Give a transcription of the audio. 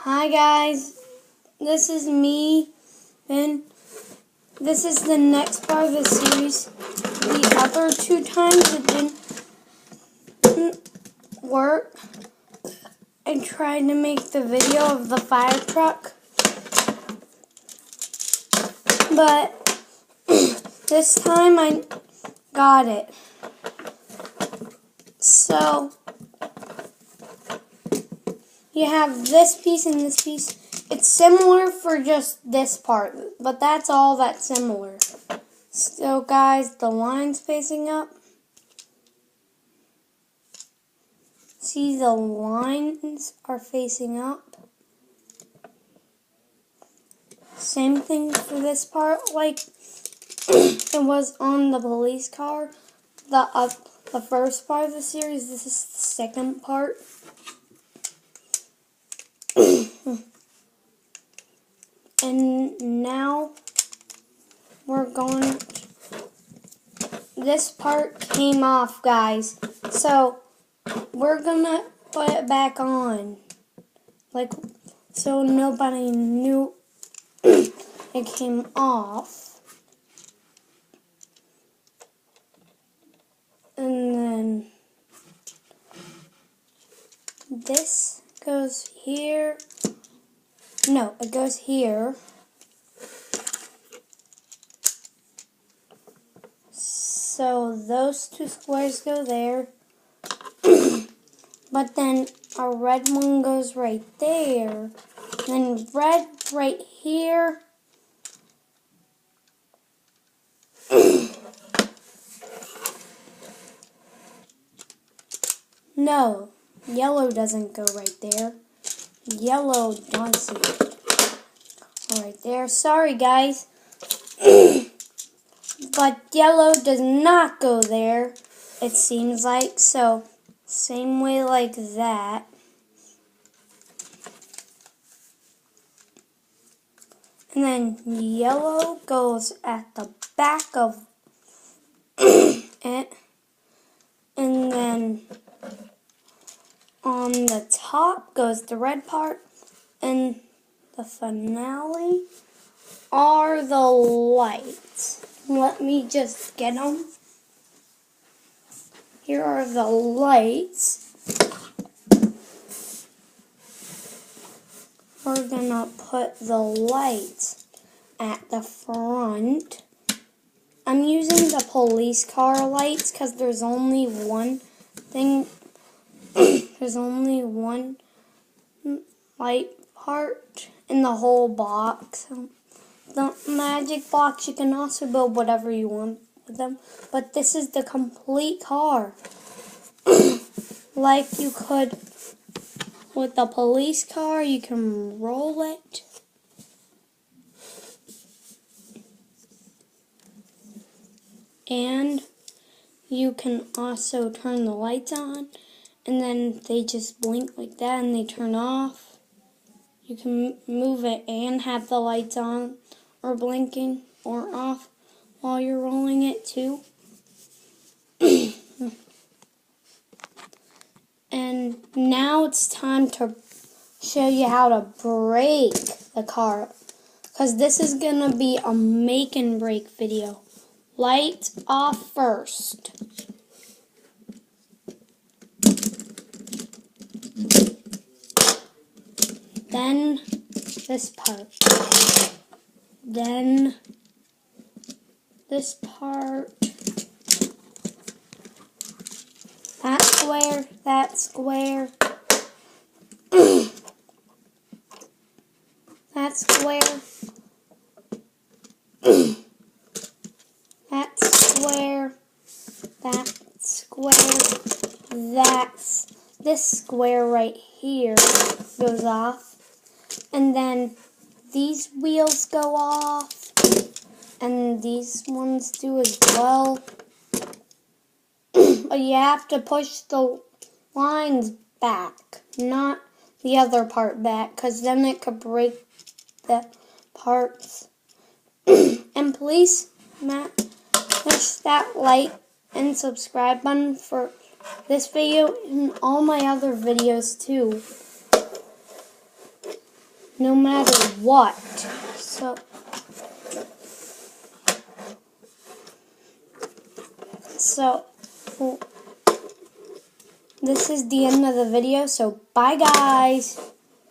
Hi guys, this is me, and this is the next part of the series. The other two times it didn't work. I tried to make the video of the fire truck, but this time I got it. So you have this piece and this piece. It's similar for just this part, but that's all that's similar. So guys, the line's facing up. See, the lines are facing up. Same thing for this part, like it was on the police car. The first part of the series, this is the second part. And now we're going, this part came off, guys. So we're gonna put it back on. Like, so nobody knew it came off. And then this goes here. No, it goes here. So those two squares go there. But then a red one goes right there. Then red right here. No, yellow doesn't go right there. Yellow doesn't go right there. Sorry, guys. But yellow does not go there, it seems like. So, same way like that. And then yellow goes at the back of it. And then on the top goes the red part. And the finale are the lights. Let me just get them. Here are the lights. We're gonna put the lights at the front. I'm using the police car lights because there's only one thing. There's only one light part in the whole box. The magic box, you can also build whatever you want with them. But this is the complete car. Like you could with the police car, you can roll it. And you can also turn the lights on. And then they just blink like that and they turn off. You can move it and have the lights on or blinking or off while you're rolling it too. And now it's time to show you how to brake the car, because this is going to be a make and break video. Lights off first. Then this part. Then this part. That square, that square. That square. That square. That square. That's this square right here goes off. And then these wheels go off. And these ones do as well. But you have to push the lines back, not the other part back, because then it could break the parts. And please push that like and subscribe button for this video and all my other videos too. no matter what. So this is the end of the video, so bye guys.